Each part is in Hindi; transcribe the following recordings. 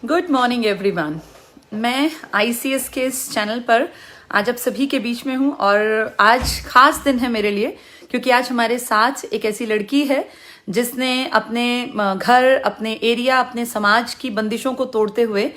Good morning everyone. मैं आईसीएस के इस चैनल पर आज आप सभी के बीच में हूं और आज खास दिन है मेरे लिए क्योंकि आज हमारे साथ एक ऐसी लड़की है जिसने अपने घर, अपने एरिया, अपने समाज की बंदिशों को तोड़ते हुए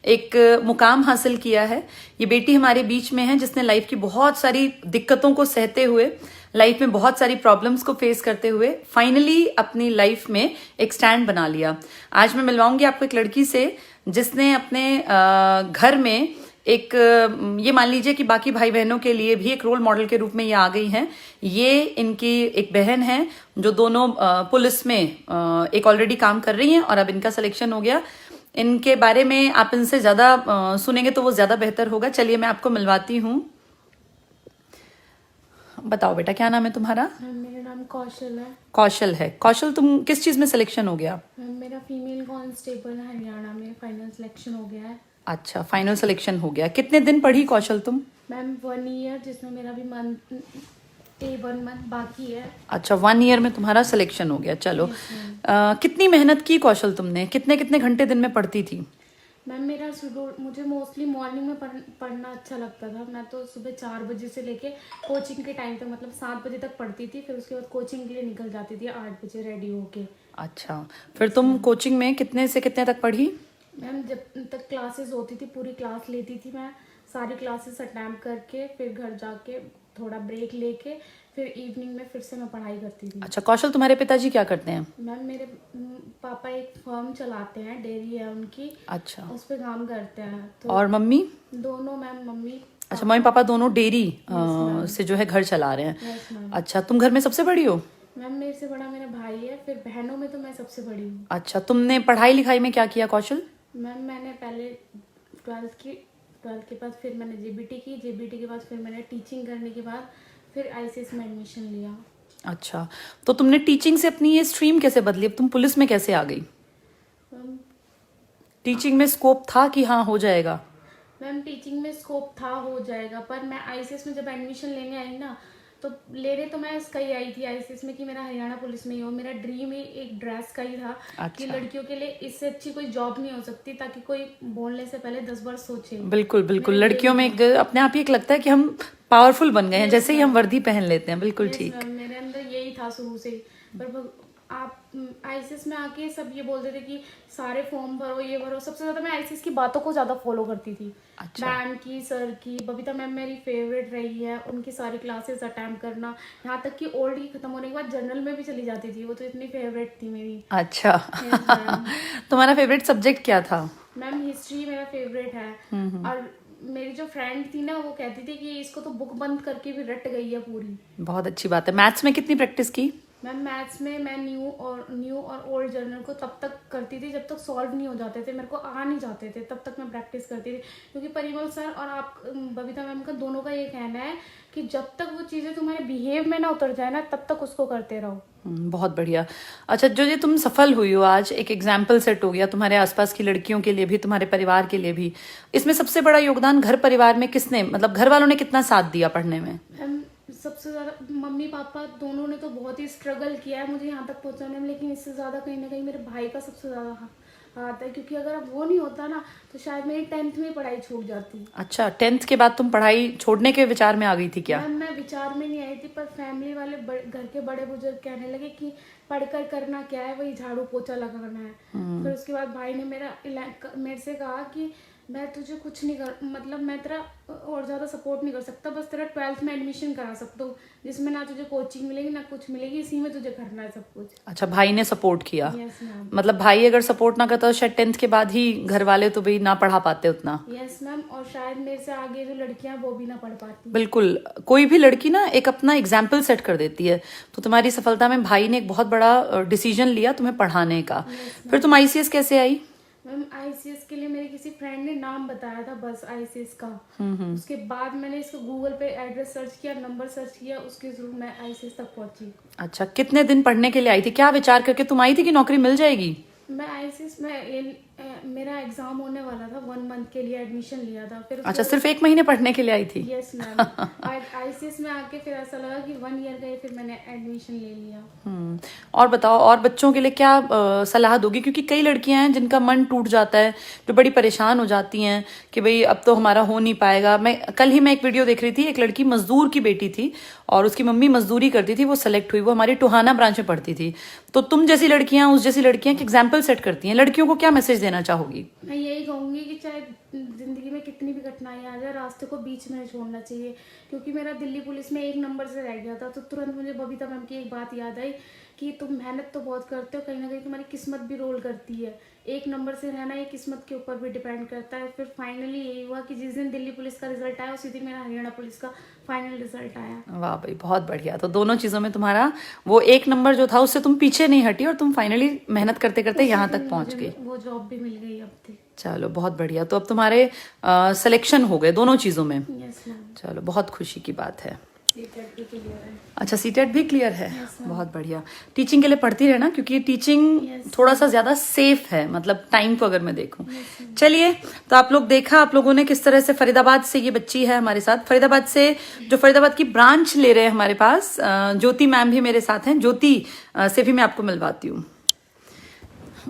एक मुकाम हासिल किया है। ये बेटी हमारे बीच में है जिसने लाइफ की बहुत सारी दिक्कतों को सहते हुए, लाइफ में बहुत सारी प्रॉब्लम्स को फेस करते हुए फाइनली अपनी लाइफ में एक स्टैंड बना लिया। आज मैं मिलवाऊंगी आपको एक लड़की से जिसने अपने घर में एक, ये मान लीजिए कि बाकी भाई बहनों के लिए भी एक रोल मॉडल के रूप में ये आ गई हैं। ये इनकी एक बहन है जो दोनों पुलिस में एक ऑलरेडी काम कर रही हैं और अब इनका सिलेक्शन हो गया। इनके बारे में आप इनसे ज्यादा सुनेंगे तो वो ज्यादा बेहतर होगा। चलिए मैं आपको मिलवाती हूँ। बताओ बेटा, क्या नाम है तुम्हारा? मेरा नाम कौशल है। कौशल है। कौशल, तुम किस चीज में सिलेक्शन हो गया? मेरा फीमेल कांस्टेबल हरियाणा में फाइनल सिलेक्शन हो गया है। अच्छा, फाइनल सिलेक्शन हो गया। कितने दिन पढ़ी कौशल तुम? मैम 1 ईयर, जिसमें मेरा भी वन मंथ बाकी है। अच्छा, 1 ईयर में तुम्हारा सिलेक्शन हो गया। चलो, कितनी मेहनत की कौशल तुमने? कितने कितने घंटे दिन में पढ़ती थी? मैम मेरा शेड्यूल, मुझे मोस्टली मॉर्निंग में पढ़ना अच्छा लगता था। मैं तो सुबह 4 बजे से लेके कोचिंग के टाइम तक, मतलब 7 बजे तक पढ़ती थी। फिर उसके बाद कोचिंग के लिए निकल जाती थी 8 बजे रेडी होके। अच्छा, फिर तुम कोचिंग में कितने से कितने तक पढ़ी? मैम जब तक क्लासेस होती थी पूरी क्लास लेती थी मैं। सारी क्लासेस अटेम्प्ट करके फिर घर जाके थोड़ा ब्रेक लेके फिर इवनिंग में फिर से मैं पढ़ाई करती थी। अच्छा कौशल, तुम्हारे पिताजी क्या करते हैं? मैम मेरे पापा एक फर्म चलाते हैं, डेयरी है उनकी। अच्छा, उस पे काम करते हैं। तो और मम्मी? दोनों मैम, मम्मी। अच्छा, मम्मी पापा दोनों डेयरी से जो है घर चला रहे हैं। Yes ma'am. अच्छा, तुम घर में सबसे बड़ी हो? मैम मेरे से बड़ा मेरा भाई है, फिर बहनों में तो मैं सबसे बड़ी हूँ। अच्छा, तुमने पढ़ाई लिखाई में क्या किया कौशल? मैम मैंने पहले 12th के बाद फिर मैंने जेबीटी की। जेबीटी के बाद फिर मैंने टीचिंग करने के बाद फिर आईसीएस में एडमिशन लिया। अच्छा, तो तुमने टीचिंग से अपनी ये स्ट्रीम कैसे बदली? अब तुम पुलिस में कैसे आ गई? टीचिंग में स्कोप था कि हाँ हो जाएगा? मैम टीचिंग में स्कोप था, हो जाएगा, पर मैं आईसीएस में जब एडमिशन लेने आई ना, तो लेने तो मैं इसका ही आई थी आईसीएस में कि मेरा हरियाणा पुलिस में ही हो। मेरा ड्रीम ही एक ड्रेस का ही था। अच्छा। कि लड़कियों के लिए इससे अच्छी कोई जॉब नहीं हो सकती, ताकि कोई बोलने से पहले 10 बार सोचे। बिल्कुल बिल्कुल, लड़कियों में अपने आप ही एक लगता है कि हम पावरफुल बन गए हैं जैसे ही हम वर्दी पहन लेते हैं। बिल्कुल ठीक। मेरे अंदर यही था शुरू से ही। पर आप आईसीएस में आके सब ये बोलते थे कि सारे फॉर्म भरो, ये भरो। सबसे ज्यादा मैं आईसीएस की बातों को ज्यादा फॉलो करती थी। अच्छा। मैम की, सर की। बबीता मैम मेरी फेवरेट रही है। उनकी सारी क्लासेस अटेम्प्ट करना, यहाँ तक कि ओल्ड की खत्म होने के बाद जनरल में भी चली जाती थी। वो तो इतनी फेवरेट थी मेरी। अच्छा। तुम्हारा फेवरेट सब्जेक्ट क्या था? मैम हिस्ट्री मेरा फेवरेट है। और मेरी जो फ्रेंड थी ना, वो कहती थी कि इसको तो बुक बंद करके भी रट गई है पूरी। बहुत अच्छी बात है। मैथ्स में कितनी प्रैक्टिस की? मैम मैथ्स में मैं न्यू और ओल्ड जर्नल को तब तक करती थी जब तक सॉल्व नहीं हो जाते थे, मेरे को आ नहीं जाते थे, तब तक मैं प्रैक्टिस करती थी। क्योंकि परिमल सर और आप बबीता मैम का दोनों का ये कहना है कि जब तक वो चीज़ें तुम्हारे बिहेव में ना उतर जाए ना, तब तक उसको करते रहो। बहुत बढ़िया। अच्छा, जो ये तुम सफल हुई हो आज, एक एग्जाम्पल सेट हो गया तुम्हारे आसपास की लड़कियों के लिए भी, तुम्हारे परिवार के लिए भी। इसमें सबसे बड़ा योगदान घर परिवार में किसने, मतलब घर वालों ने कितना साथ दिया पढ़ने में? सबसे ज़्यादा मम्मी पापा दोनों ने तो बहुत ही स्ट्रगल किया है मुझे यहाँ तक पहुँचाने में, लेकिन इससे ज़्यादा कहीं ना कहीं मेरे भाई का सबसे ज़्यादा हाथ है। क्योंकि अगर अब वो नहीं होता ना, तो शायद मेरी 10th में पढ़ाई छूट जाती। अच्छा, 10th के बाद तुम पढ़ाई छोड़ने के विचार में आ गई थी क्या? मैं विचार में नहीं आई थी, पर फैमिली वाले घर के बड़े बुजुर्ग कहने लगे कि पढ़कर करना क्या है, वही झाड़ू पोछा लगाना है। फिर उसके बाद भाई ने मेरे से कहा कि मैं तुझे कुछ नहीं कर, मतलब मैं तेरा और ज़्यादा सपोर्ट नहीं कर सकता, बस तेरा 12th में एडमिशन करा सकता हूँ, जिसमें ना तुझे कोचिंग मिलेगी ना कुछ मिलेगी, इसी में तुझे करना है सब कुछ। अच्छा, भाई ने सपोर्ट किया? Yes ma'am. मतलब भाई अगर सपोर्ट ना करता तो शायद 10th के बाद ही घर वाले तो भाई ना पढ़ा पाते उतना। यस मैम, और शायद मेरे से आगे जो लड़कियां वो भी ना पढ़ पाती। बिल्कुल, कोई भी लड़की ना एक अपना एग्जाम्पल सेट कर देती है। तो तुम्हारी सफलता में भाई ने एक बहुत बड़ा डिसीजन लिया तुम्हें पढ़ाने का। फिर तुम आईसीएस कैसे आई? मैम आईसीएस के लिए मेरे किसी फ्रेंड ने नाम बताया था बस आईसीएस का। उसके बाद मैंने इसको गूगल पे एड्रेस सर्च किया, नंबर सर्च किया, उसके थ्रू मैं आईसीएस तक पहुंची। अच्छा, कितने दिन पढ़ने के लिए आई थी? क्या विचार करके तुम आई थी कि नौकरी मिल जाएगी? मैं आईसीएस में मेरा एग्जाम होने वाला था, 1 मंथ के लिए एडमिशन लिया था। फिर अच्छा, सिर्फ 1 महीने पढ़ने के लिए आई थी? Yes ma'am. आईसीएस में आके फिर ऐसा लगा कि 1 ईयर गए, फिर मैंने एडमिशन ले लिया। और बताओ, और बच्चों के लिए क्या सलाह दोगी? क्योंकि कई लड़कियां हैं जिनका मन टूट जाता है, जो बड़ी परेशान हो जाती हैं कि भाई अब तो हमारा हो नहीं पाएगा। कल ही मैं एक वीडियो देख रही थी, एक लड़की मजदूर की बेटी थी और उसकी मम्मी मजदूरी करती थी, वो सेलेक्ट हुई, वो हमारी टोहाना ब्रांच में पढ़ती थी। तो तुम जैसी लड़कियां, उस जैसी लड़कियां एग्जाम्पल सेट करती हैं, लड़कियों को क्या मैसेज देना चाहोगी? मैं यही कहूंगी कि चाहे जिंदगी में कितनी भी कठिनाई आ जाए, रास्ते को बीच में नहीं छोड़ना चाहिए। क्योंकि मेरा दिल्ली पुलिस में 1 नंबर से रह गया था, तो तुरंत मुझे बबीता मैम की एक बात याद आई कि तुम मेहनत तो बहुत करते हो, कहीं ना कहीं तुम्हारी किस्मत भी रोल करती है। 1 नंबर से रहना ये किस्मत के ऊपर भी डिपेंड करता है। फिर फाइनली यही हुआ कि जिस दिन दिल्ली पुलिस का रिजल्ट आया, उसी दिन मेरा हरियाणा पुलिस का फाइनल रिजल्ट आया। वाह भाई, बहुत बढ़िया। तो दोनों चीजों में तुम्हारा वो 1 नंबर जो था उससे तुम पीछे नहीं हटी और तुम फाइनली मेहनत करते करते यहाँ तक पहुंच गई। वो जॉब भी मिल गई अब तक। चलो बहुत बढ़िया। तो अब तुम्हारे सिलेक्शन हो गए दोनों चीजों में? Yes ma'am. चलो, बहुत खुशी की बात है। सीटेट भी क्लियर है। अच्छा, सीटेट भी क्लियर है? बहुत बढ़िया। टीचिंग के लिए पढ़ती रहना, क्योंकि टीचिंग थोड़ा सा ज्यादा सेफ है, मतलब टाइम को अगर मैं देखूं। चलिए, तो आप लोग देखा, आप लोगों ने किस तरह से फरीदाबाद से ये बच्ची है हमारे साथ, फरीदाबाद से, जो फरीदाबाद की ब्रांच ले रहे हैं हमारे पास। ज्योति मैम भी मेरे साथ हैं, ज्योति से भी मैं आपको मिलवाती हूँ।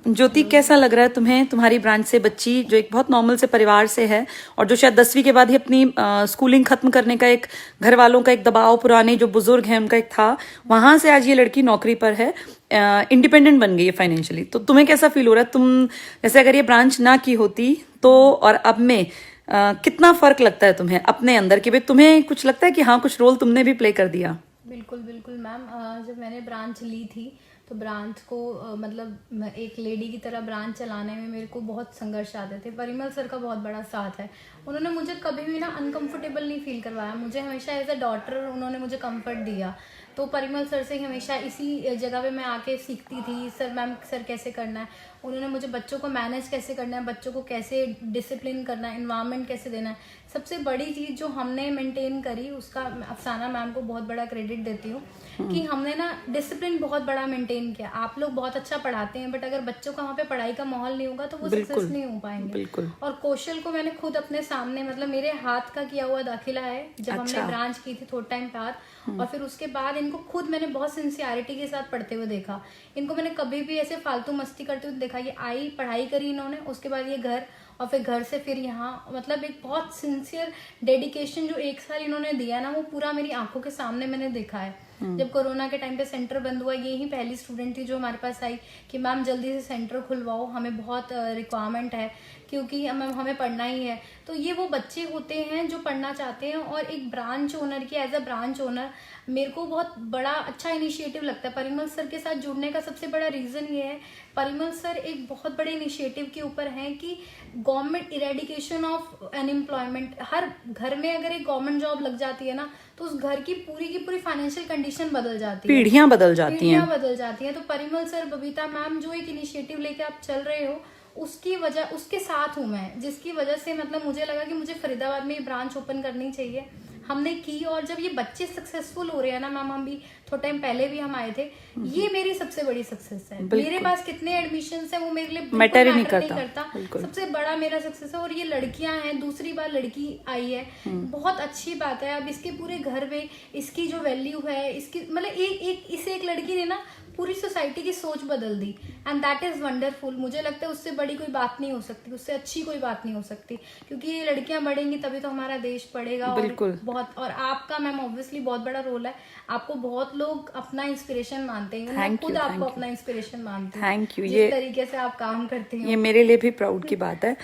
ज्योति, कैसा लग रहा है तुम्हें, तुम्हारी ब्रांच से बच्ची जो एक बहुत नॉर्मल से परिवार से है और जो शायद 10वीं के बाद ही अपनी स्कूलिंग खत्म करने का एक घर वालों का एक दबाव, पुराने जो बुजुर्ग हैं उनका एक था, वहां से आज ये लड़की नौकरी पर है, इंडिपेंडेंट बन गई है फाइनेंशियली। तो तुम्हें कैसा फील हो रहा है? तुम जैसे अगर ये ब्रांच ना की होती तो और अब में कितना फर्क लगता है तुम्हें अपने अंदर कि भाई तुम्हें कुछ लगता है कि हाँ, कुछ रोल तुमने भी प्ले कर दिया? बिल्कुल बिल्कुल मैम। जब मैंने ब्रांच ली थी तो ब्रांच को मतलब एक लेडी की तरह ब्रांच चलाने में मेरे को बहुत संघर्ष आते थे। परिमल सर का बहुत बड़ा साथ है, उन्होंने मुझे कभी भी ना अनकंफर्टेबल नहीं फील करवाया, मुझे हमेशा एज अ डॉटर उन्होंने मुझे कंफर्ट दिया। तो परिमल सर से हमेशा इसी जगह पे मैं आके सीखती थी, सर मैम सर कैसे करना है, उन्होंने मुझे बच्चों को मैनेज कैसे करना है, बच्चों को कैसे डिसिप्लिन करना है, इन्वायरमेंट कैसे देना है। सबसे बड़ी चीज़ जो हमने मेंटेन करी, उसका अफसाना मैम को बहुत बड़ा क्रेडिट देती हूँ कि हमने ना डिसिप्लिन बहुत बड़ा मेंटेन किया। आप लोग बहुत अच्छा पढ़ाते हैं, बट अगर बच्चों का वहाँ पे पढ़ाई का माहौल नहीं होगा तो वो सक्सेस नहीं हो पाएंगे। और कौशल को मैंने खुद अपने सामने, मतलब मेरे हाथ का किया हुआ दाखिला है जब हमने ब्रांच की थी थोड़ा टाइम बाद, और फिर उसके बाद इनको खुद मैंने बहुत सिंसियरिटी के साथ पढ़ते हुए देखा। इनको मैंने कभी भी ऐसे फालतू मस्ती करते हुए देखा। ये आई, पढ़ाई करी इन्होंने, उसके बाद ये घर, और फिर घर से फिर यहाँ, मतलब एक बहुत सिंसियर डेडिकेशन जो 1 साल इन्होंने दिया ना, वो पूरा मेरी आंखों के सामने मैंने देखा है। जब कोरोना के टाइम पे सेंटर बंद हुआ, ये ही पहली स्टूडेंट थी जो हमारे पास आई कि मैम जल्दी से सेंटर खुलवाओ, हमें बहुत रिक्वायरमेंट है, क्योंकि हमें पढ़ना ही है। तो ये वो बच्चे होते हैं जो पढ़ना चाहते हैं। और एक ब्रांच ओनर की, एज अ ब्रांच ओनर, मेरे को बहुत बड़ा अच्छा इनिशिएटिव लगता है। परिमल सर के साथ जुड़ने का सबसे बड़ा रीज़न ये है, परिमल सर एक बहुत बड़े इनिशिएटिव के ऊपर हैं कि गवर्नमेंट इरेडिकेशन ऑफ अनएम्प्लॉयमेंट। हर घर में अगर एक गवर्नमेंट जॉब लग जाती है ना, तो उस घर की पूरी फाइनेंशियल कंडीशन बदल जाती है, पीढ़ियां बदल जाती हैं। तो परिमल सर, बबीता मैम जो एक इनिशिएटिव लेके आप चल रहे हो, उसकी वजह, उसके साथ हूँ मैं, जिसकी वजह से मतलब मुझे लगा कि मुझे फरीदाबाद में ये ब्रांच ओपन करनी चाहिए। हमने की, और जब ये बच्चे सक्सेसफुल हो रहे हैं ना मैम, हम भी थोड़ा टाइम पहले भी हम आए थे, ये मेरी सबसे बड़ी सक्सेस है। मेरे पास कितने एडमिशन है वो मेरे लिए मैटर नहीं करता। सबसे बड़ा मेरा सक्सेस है। और ये लड़कियां हैं, दूसरी बार लड़की आई है, बहुत अच्छी बात है। अब इसके पूरे घर में इसकी जो वैल्यू है, इसकी मतलब एक लड़की ने ना पूरी सोसाइटी की सोच बदल दी, एंड दैट इज वंडरफुल। मुझे लगता है उससे बड़ी कोई बात नहीं हो सकती, उससे अच्छी कोई बात नहीं हो सकती, क्योंकि ये लड़कियां बढ़ेंगी तभी तो हमारा देश बढ़ेगा। और आपका मैम ऑब्वियसली बहुत बड़ा रोल है। आपको बहुत लोग अपना इंस्पिरेशन मानते हैं, मैं खुद आपको अपना इंस्पिरेशन मानती हूँ। Thank you. जिस तरीके से आप काम करती हैं, ये मेरे लिए भी प्राउड की बात है।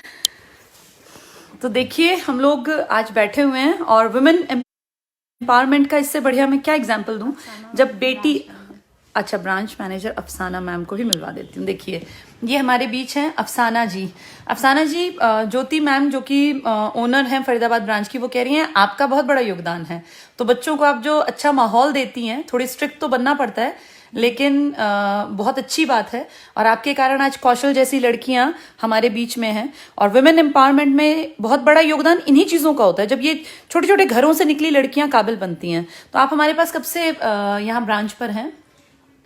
तो देखिए, हम लोग आज बैठे हुए हैं और वुमेन एम्पावरमेंट का इससे बढ़िया मैं क्या एग्जाम्पल दूं, जब बेटी, अच्छा ब्रांच मैनेजर अफसाना मैम को भी मिलवा देती हूँ। देखिए, ये हमारे बीच हैं अफसाना जी। अफसाना जी, ज्योति मैम जो कि ओनर हैं फरीदाबाद ब्रांच की, वो कह रही हैं आपका बहुत बड़ा योगदान है। तो बच्चों को आप जो अच्छा माहौल देती हैं, थोड़ी स्ट्रिक्ट तो बनना पड़ता है, लेकिन बहुत अच्छी बात है। और आपके कारण आज कौशल जैसी लड़कियां हमारे बीच में हैं। और वुमेन एम्पावरमेंट में बहुत बड़ा योगदान इन्हीं चीज़ों का होता है, जब ये छोटे छोटे घरों से निकली लड़कियां काबिल बनती हैं। तो आप हमारे पास कब से यहाँ ब्रांच पर हैं?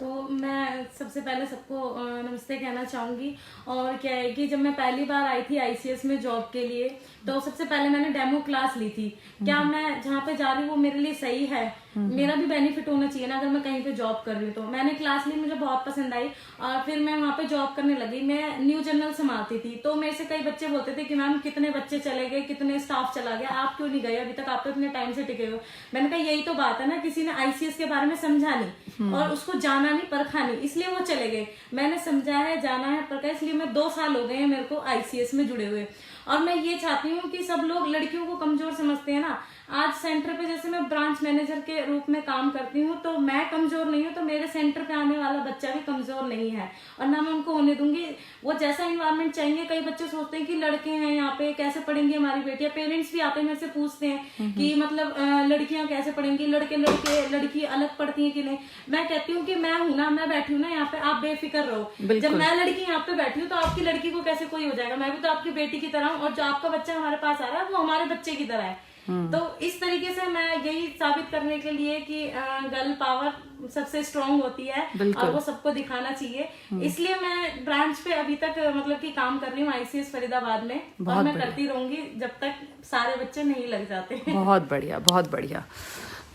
तो मैं सबसे पहले सबको नमस्ते कहना चाहूँगी। और क्या है कि जब मैं पहली बार आई थी आईसीएस में जॉब के लिए, तो सबसे पहले मैंने डेमो क्लास ली थी। क्या मैं जहाँ पे जा रही हूँ वो मेरे लिए सही है, मेरा भी बेनिफिट होना चाहिए ना अगर मैं कहीं पे जॉब कर रही हूँ। तो मैंने क्लास ली, मुझे बहुत पसंद आई और फिर मैं वहाँ पे जॉब करने लगी। मैं न्यू जनरल संभालती थी, तो मेरे से कई बच्चे बोलते थे कि मैम कितने बच्चे चले गए, कितने स्टाफ चला गया, आप क्यों नहीं गए अभी तक, आप तो इतने टाइम से टिके हो। मैंने कहा यही तो बात है ना, किसी ने आईसीएस के बारे में समझा नहीं और उसको जाना नहीं, परखा नहीं, इसलिए वो चले गए। मैंने समझा है, जाना है, परखा, इसलिए मैं 2 साल हो गए हैं मेरे को आईसीएस में जुड़े हुए। और मैं ये चाहती हूँ कि सब लोग लड़कियों को कमजोर समझते हैं ना, आज सेंटर पे जैसे मैं ब्रांच मैनेजर के रूप में काम करती हूँ, तो मैं कमजोर नहीं हूँ, तो मेरे सेंटर पे आने वाला बच्चा भी कमजोर नहीं है और ना मैं उनको होने दूंगी। वो जैसा इन्वायरमेंट चाहिए, कई बच्चे सोचते हैं कि लड़के हैं यहाँ पे कैसे पढ़ेंगी हमारी बेटियां, पेरेंट्स भी आते हैं मेरे से पूछते हैं कि मतलब लड़कियां कैसे पढ़ेंगी, लड़की अलग पढ़ती है कि नहीं। मैं कहती हूँ कि मैं हूँ ना, मैं बैठी हूँ ना यहाँ पे, आप बेफिक्र रहो। जब मैं लड़की यहाँ पे बैठी हूँ तो आपकी लड़की को कैसे कोई हो जाएगा, मैं भी तो आपकी बेटी की तरह हूँ और जो आपका बच्चा हमारे पास आ रहा है वो हमारे बच्चे की तरह है। तो इस तरीके से मैं यही साबित करने के लिए कि गर्ल पावर सबसे स्ट्रांग होती है और वो सबको दिखाना चाहिए, इसलिए मैं ब्रांच पे अभी तक मतलब कि काम कर रही हूँ आईसीएस फरीदाबाद में, और मैं करती रहूंगी जब तक सारे बच्चे नहीं लग जाते। बहुत बढ़िया, बहुत बढ़िया।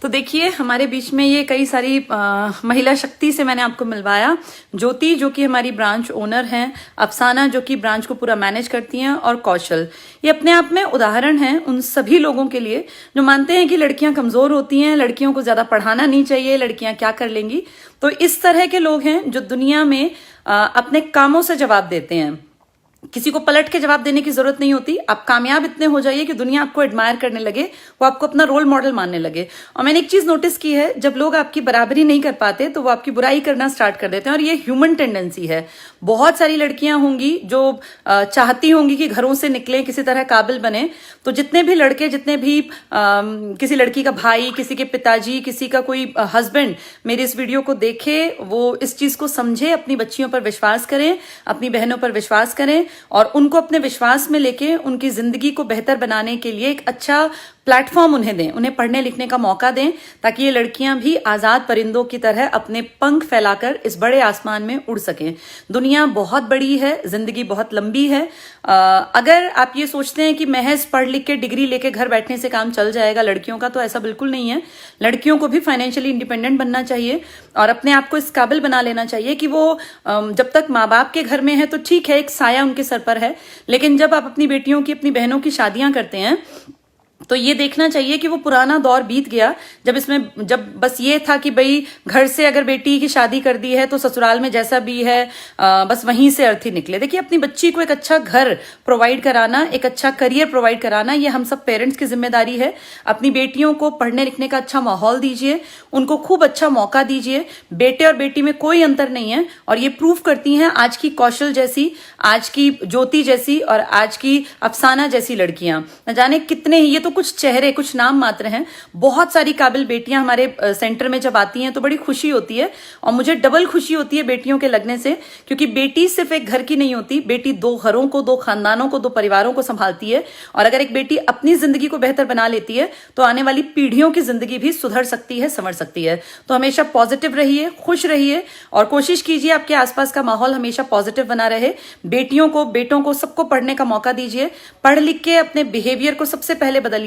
तो देखिए हमारे बीच में ये कई सारी महिला शक्ति से मैंने आपको मिलवाया। ज्योति जो कि हमारी ब्रांच ओनर हैं, अफसाना जो कि ब्रांच को पूरा मैनेज करती हैं, और कौशल, ये अपने आप में उदाहरण हैं उन सभी लोगों के लिए जो मानते हैं कि लड़कियां कमजोर होती हैं, लड़कियों को ज्यादा पढ़ाना नहीं चाहिए, लड़कियां क्या कर लेंगी। तो इस तरह के लोग हैं जो दुनिया में अपने कामों से जवाब देते हैं। किसी को पलट के जवाब देने की जरूरत नहीं होती। आप कामयाब इतने हो जाइए कि दुनिया आपको एडमायर करने लगे, वो आपको अपना रोल मॉडल मानने लगे। और मैंने एक चीज नोटिस की है, जब लोग आपकी बराबरी नहीं कर पाते तो वो आपकी बुराई करना स्टार्ट कर देते हैं, और ये ह्यूमन टेंडेंसी है। बहुत सारी लड़कियां होंगी जो चाहती होंगी कि घरों से निकले, किसी तरह काबिल बने। तो जितने भी लड़के, जितने भी किसी लड़की का भाई, किसी के पिताजी, किसी का कोई हस्बैंड मेरी इस वीडियो को देखे, वो इस चीज को समझे, अपनी बच्चियों पर विश्वास करें, अपनी बहनों पर विश्वास करें और उनको अपने विश्वास में लेके उनकी जिंदगी को बेहतर बनाने के लिए एक अच्छा प्लेटफॉर्म उन्हें दें, उन्हें पढ़ने लिखने का मौका दें, ताकि ये लड़कियां भी आजाद परिंदों की तरह अपने पंख फैलाकर इस बड़े आसमान में उड़ सकें। दुनिया बहुत बड़ी है, जिंदगी बहुत लंबी है। अगर आप ये सोचते हैं कि महज पढ़ लिख के डिग्री लेके घर बैठने से काम चल जाएगा लड़कियों का, तो ऐसा बिल्कुल नहीं है। लड़कियों को भी फाइनेंशियली इंडिपेंडेंट बनना चाहिए और अपने आप को इस काबिल बना लेना चाहिए कि वो जब तक माँ बाप के घर में है तो ठीक है, एक साया उनके सर पर है, लेकिन जब आप अपनी बेटियों की, अपनी बहनों की शादियां करते हैं तो ये देखना चाहिए कि वो पुराना दौर बीत गया जब बस ये था कि भाई घर से अगर बेटी की शादी कर दी है तो ससुराल में जैसा भी है बस वहीं से अर्थी निकले। देखिए, अपनी बच्ची को एक अच्छा घर प्रोवाइड कराना, एक अच्छा करियर प्रोवाइड कराना, ये हम सब पेरेंट्स की जिम्मेदारी है। अपनी बेटियों को पढ़ने लिखने का अच्छा माहौल दीजिए, उनको खूब अच्छा मौका दीजिए। बेटे और बेटी में कोई अंतर नहीं है, और ये प्रूव करती हैं आज की कौशल जैसी, आज की ज्योति जैसी और आज की अफसाना जैसी लड़कियां। न जाने कितने ही, ये तो कुछ चेहरे, कुछ नाम मात्र हैं। बहुत सारी काबिल बेटियां हमारे सेंटर में जब आती हैं तो बड़ी खुशी होती है, और मुझे डबल खुशी होती है बेटियों के लगने से, क्योंकि बेटी सिर्फ एक घर की नहीं होती, बेटी 2 घरों को, 2 खानदानों को, 2 परिवारों को संभालती है। और अगर एक बेटी अपनी जिंदगी को बेहतर बना लेती है तो आने वाली पीढ़ियों की जिंदगी भी सुधर सकती है, संवर सकती है। तो हमेशा पॉजिटिव रहिए, खुश रहिए और कोशिश कीजिए आपके आसपास का माहौल हमेशा पॉजिटिव बना रहे। बेटियों को, बेटों को, सबको पढ़ने का मौका दीजिए। पढ़ लिख के अपने बिहेवियर को सबसे पहले बदलिए,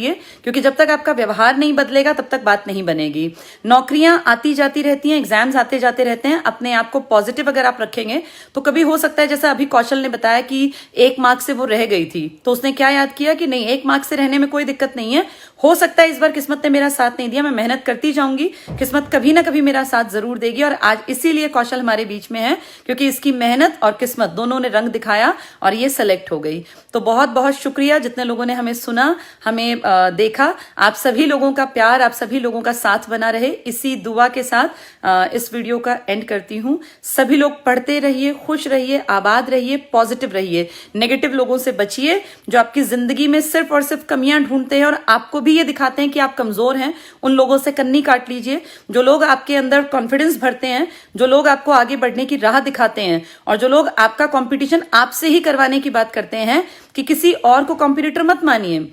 क्योंकि जब तक आपका व्यवहार नहीं बदलेगा तब तक बात नहीं बनेगी। नौकरियां आती जाती रहती हैं, एग्जाम्स आते जाते रहते हैं। अपने आप को पॉजिटिव अगर आप रखेंगे तो कभी हो सकता है, जैसा अभी कौशल ने बताया कि 1 मार्क से वो रह गई थी, तो उसने क्या याद किया कि नहीं, 1 मार्क से रहने में कोई दिक्कत नहीं है, हो सकता है इस बार किस्मत ने मेरा साथ नहीं दिया, मैं मेहनत करती जाऊंगी, किस्मत कभी ना कभी मेरा साथ जरूर देगी। और आज इसीलिए कौशल हमारे बीच में है, क्योंकि इसकी मेहनत और किस्मत दोनों ने रंग दिखाया और ये सेलेक्ट हो गई। तो बहुत बहुत शुक्रिया जितने लोगों ने हमें सुना, हमें देखा। आप सभी लोगों का प्यार, आप सभी लोगों का साथ बना रहे, इसी दुआ के साथ इस वीडियो का एंड करती हूं। सभी लोग पढ़ते रहिए, खुश रहिए, आबाद रहिए, पॉजिटिव रहिए। नेगेटिव लोगों से बचिए जो आपकी जिंदगी में सिर्फ और सिर्फ कमियां ढूंढते हैं और आपको भी ये दिखाते हैं कि आप कमजोर हैं। उन लोगों से कन्नी काट लीजिए। जो लोग आपके अंदर कॉन्फिडेंस भरते हैं, जो लोग आपको आगे बढ़ने की राह दिखाते हैं, और जो लोग आपका कंपटीशन आपसे ही करवाने की बात करते हैं कि किसी और को कॉम्पिटिटर मत मानिए,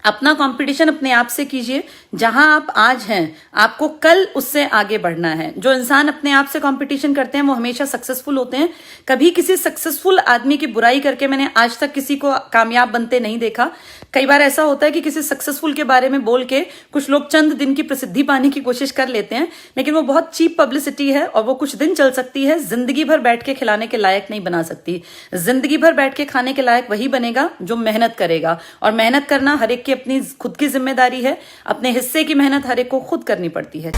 अपना कंपटीशन अपने आप से कीजिए। जहां आप आज हैं आपको कल उससे आगे बढ़ना है। जो इंसान अपने आप से कंपटीशन करते हैं वो हमेशा सक्सेसफुल होते हैं। कभी किसी सक्सेसफुल आदमी की बुराई करके मैंने आज तक किसी को कामयाब बनते नहीं देखा। कई बार ऐसा होता है कि किसी सक्सेसफुल के बारे में बोल के कुछ लोग चंद दिन की प्रसिद्धि पाने की कोशिश कर लेते हैं, लेकिन वो बहुत चीप पब्लिसिटी है और वो कुछ दिन चल सकती है, जिंदगी भर बैठ के खिलाने के लायक नहीं बना सकती। जिंदगी भर बैठ के खाने के लायक वही बनेगा जो मेहनत करेगा, और मेहनत करना हर एक की अपनी खुद की जिम्मेदारी है। अपने हिस्से की मेहनत हर एक को खुद करनी पड़ती है।